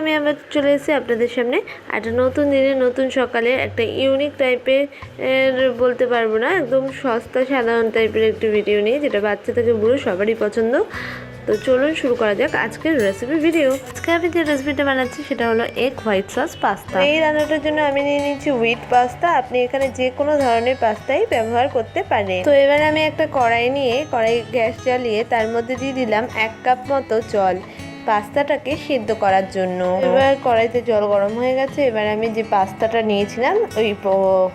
আমি আবার চলে এসেছি আপনাদের সামনে একটা নতুন দিনে নতুন সকালে একটা ইউনিক টাইপের বলতে পারবো না, একদম সস্তা সাধারণ টাইপের একটি ভিডিও নিয়ে, যেটা বাচ্চা থেকে বুড়ো সবারই পছন্দ। তো চলুন শুরু করা যাক আজকের রেসিপি ভিডিও। আজকে আমি যে রেসিপিটা বানাচ্ছি সেটা হলো এগ হোয়াইট সস পাস্তা। এই রান্নাটার জন্য আমি নিয়ে নিচ্ছি হুইট পাস্তা। আপনি এখানে যে কোনো ধরনের পাস্তাই ব্যবহার করতে পারেন। তো এবার আমি একটা কড়াই নিয়ে গ্যাস জ্বালিয়ে তার মধ্যে দিয়ে দিলাম 1 কাপ মতো জল পাস্তাটাকে সিদ্ধ করার জন্য। এবার কড়াইতে জল গরম হয়ে গেছে। এবার আমি যে পাস্তাটা নিয়েছিলাম ওই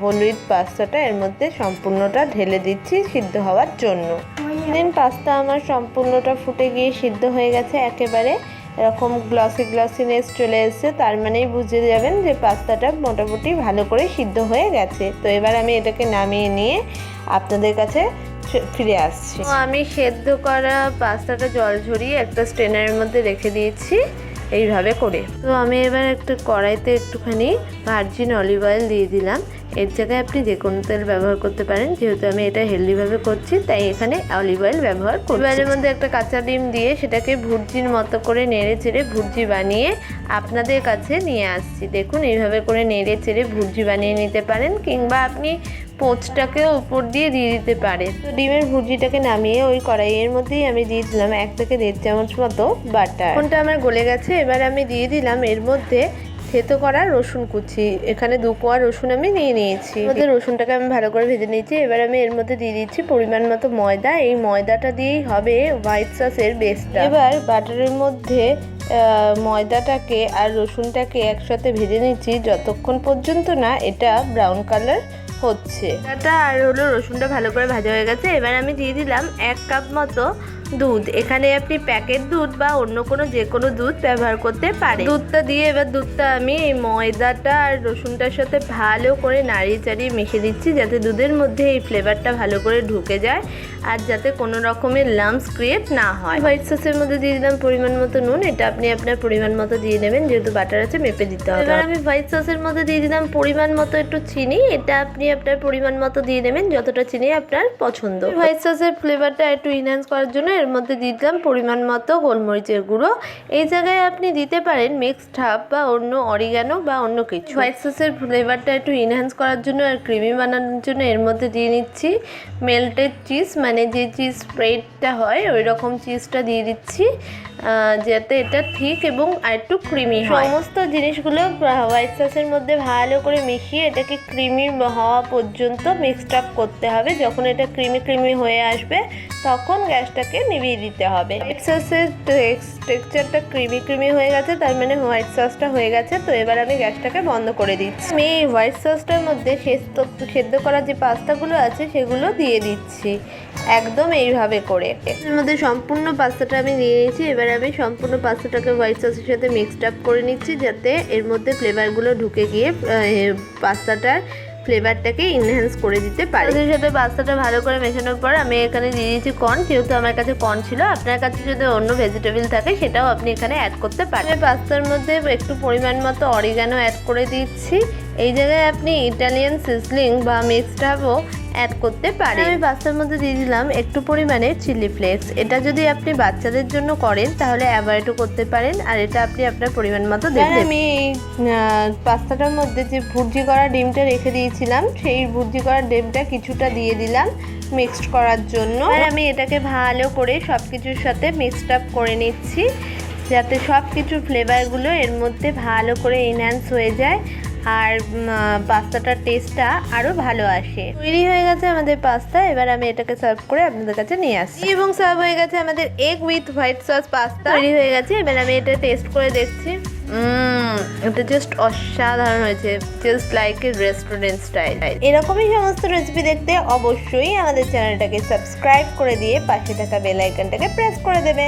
হলুদ পাস্তাটা এর মধ্যে সম্পূর্ণটা ঢেলে দিচ্ছি সিদ্ধ হওয়ার জন্য। পাস্তা আমার সম্পূর্ণটা ফুটে গিয়ে সিদ্ধ হয়ে গেছে, একেবারে এরকম গ্লসিনেস চলে এসেছে, তার মানেই বুঝে যাবেন যে পাস্তাটা মোটামুটি ভালো করে সিদ্ধ হয়ে গেছে। তো এবার আমি এটাকে নামিয়ে নিয়ে আপনাদের কাছে ফিরে আসছি। তো আমি সেদ্ধ করা পাস্তাটা জল ঝরিয়ে একটা স্ট্রেনারের মধ্যে রেখে দিয়েছি এইভাবে করে। তো আমি এবার একটা কড়াইতে একটুখানি ভার্জিন অলিভ অয়েল দিয়ে দিলাম। এর জায়গায় আপনি যে কোনো তেল ব্যবহার করতে পারেন, যেহেতু আমি এটা হেলদিভাবে করছি তাই এখানে অলিভ অয়েল ব্যবহার করছি। এর মধ্যে একটা কাঁচা ডিম দিয়ে সেটাকে ভুর্জির মতো করে নেড়ে চেড়ে ভুর্জি বানিয়ে আপনাদের কাছে নিয়ে আসছি। দেখুন এইভাবে করে নেড়ে চেড়ে ভুর্জি বানিয়ে নিতে পারেন, কিংবা আপনি পোচটাকে উপর দিয়ে দিতে পারেন। তো ডিমের ভুর্জিটাকে নামিয়ে ওই কড়াইয়ের মধ্যেই আমি দিয়ে দিলাম 1 থেকে 1.5 চামচ মতো বাটার। কোনটা আমার গলে গেছে। এবার আমি দিয়ে দিলাম এর মধ্যে থেতো করা রসুন কুচি। এখানে 2 কোয়া রসুন আমি নিয়ে নিয়েছি। রসুনটাকে আমি ভালো করে ভেজে নিয়েছি। এবার আমি এর মধ্যে দিয়ে দিচ্ছি পরিমাণ মতো ময়দা। এই ময়দাটা দিয়েই হবে হোয়াইট সসের বেসটা। এবার বাটারের মধ্যে ময়দাটাকে আর রসুনটাকে একসাথে ভেজে নিচ্ছি যতক্ষণ পর্যন্ত না এটা ব্রাউন কালার হচ্ছে। এটা আর হলো রসুনটা ভালো করে ভাজা হয়ে গেছে। এবার আমি দিয়ে দিলাম 1 কাপ মতো দুধ। এখানে আপনি প্যাকেট দুধ বা অন্য কোনো যে কোনো দুধ ব্যবহার করতে পারেন। দুধটা দিয়ে এবার দুধটা আমি এই ময়দাটা আর রসুনটার সাথে ভালো করে নাড়িয়ে চাড়িয়ে মিশিয়ে দিচ্ছি, যাতে দুধের মধ্যে এই ফ্লেভারটা ভালো করে ঢুকে যায় আর যাতে কোনো রকমের লাম্পস ক্রিয়েট না হয়। হোয়াইট সসের মধ্যে দিয়ে দিলাম পরিমাণ মতো নুন। এটা আপনি আপনার পরিমাণ মতো দিয়ে নেবেন, যেহেতু বাটার আছে মেপে দিতে হবে। এবার আমি হোয়াইট সসের মধ্যে দিয়ে দিলাম পরিমাণ মতো একটু চিনি। এটা আপনি আপনার পরিমাণ মতো দিয়ে নেবেন, যতটা চিনি আপনার পছন্দ। হোয়াইট সসের ফ্লেভারটা একটু ইনহ্যান্স করার জন্য এর মধ্যে দিয়ে দিলাম পরিমাণ মতো গোলমরিচের গুঁড়ো। এই জায়গায় আপনি দিতে পারেন মিক্সড হার্ব বা অন্য অরিগানো বা অন্য কিছু। হোয়াইট সসের ফ্লেভারটা একটু ইনহ্যান্স করার জন্য আর ক্রিমি বানানোর জন্য এর মধ্যে দিয়ে নিচ্ছি মেল্টেড চিজ, মানে যে চিজ স্প্রেডটা হয় ওই রকম চিজটা দিয়ে দিচ্ছি, যাতে এটা ঠিক এবং আর একটু ক্রিমি হয়। সমস্ত জিনিসগুলো হোয়াইট সসের মধ্যে ভালো করে মিশিয়ে এটাকে ক্রিমি হওয়া পর্যন্ত মিক্সড আপ করতে হবে। যখন এটা ক্রিমি হয়ে আসবে তখন গ্যাসটাকে নিভিয়ে দিতে হবে। হোয়াইট সসের টেক্সচারটা ক্রিমি হয়ে গেছে, তার মানে হোয়াইট সসটা হয়ে গেছে। তো এবার আমি গ্যাসটাকে বন্ধ করে দিচ্ছি। আমি এই হোয়াইট সসটার মধ্যে সেদ্ধ করা যে পাস্তাগুলো আছে সেগুলো দিয়ে দিচ্ছি একদম এইভাবে করে। এর মধ্যে সম্পূর্ণ পাস্তাটা আমি দিয়ে নিয়েছি। এবার আমি সম্পূর্ণ পাস্তাটাকে হোয়াইট সসের সাথে মিক্সড আপ করে নিচ্ছি, যাতে এর মধ্যে ফ্লেভারগুলো ঢুকে গিয়ে পাস্তাটার ফ্লেভারটাকে ইনহ্যান্স করে দিতে পারে। এর সাথে পাস্তাটা ভালো করে মেশানোর পর আমি এখানে দিয়ে দিয়েছি কর্ন, যেহেতু আমার কাছে কর্ন ছিল। আপনার কাছে যদি অন্য ভেজিটেবল থাকে সেটাও আপনি এখানে অ্যাড করতে পারেন। আমি পাস্তার মধ্যে একটু পরিমাণ মতো অরিগানো অ্যাড করে দিচ্ছি। এই জায়গায় আপনি ইটালিয়ান সিজলিং বা মিক্সড হার্বও অ্যাড করতে পারেন। আমি পাস্তার মধ্যে দিয়ে দিলাম একটু পরিমাণে চিলি ফ্লেক্স। এটা যদি আপনি বাচ্চাদের জন্য করেন তাহলে অ্যাভয়েডও করতে পারেন, আর এটা আপনি আপনার পরিমাণ মতো দেবেন। আমি পাস্তাটার মধ্যে যে ভুর্জি করা ডিমটা রেখে দিয়েছিলাম সেই ভুর্জি করা ডিমটা কিছুটা দিয়ে দিলাম মিক্সড করার জন্য। আর আমি এটাকে ভালো করে সব কিছুর সাথে মিক্সড আপ করে নিচ্ছি, যাতে সব কিছু ফ্লেভারগুলো এর মধ্যে ভালো করে এনহ্যান্স হয়ে যায় আর পাস্তাটার টেস্টটা আরও ভালো আসে। তৈরি হয়ে গেছে আমাদের পাস্তা। এবার আমি এটাকে সার্ভ করে আপনাদের কাছে নিয়ে আসি। এবং সার্ভ হয়ে গেছে আমাদের egg with white sauce pasta তৈরি হয়ে গেছে। এবার আমি এটা টেস্ট করে দেখছি। এটা জাস্ট অসাধারণ হয়েছে, just like a restaurant style. এরকমই সমস্ত রেসিপি দেখতে অবশ্যই আমাদের চ্যানেলটাকে সাবস্ক্রাইব করে দিয়ে পাশে থাকা বেল আইকনটাকে প্রেস করে দেবেন।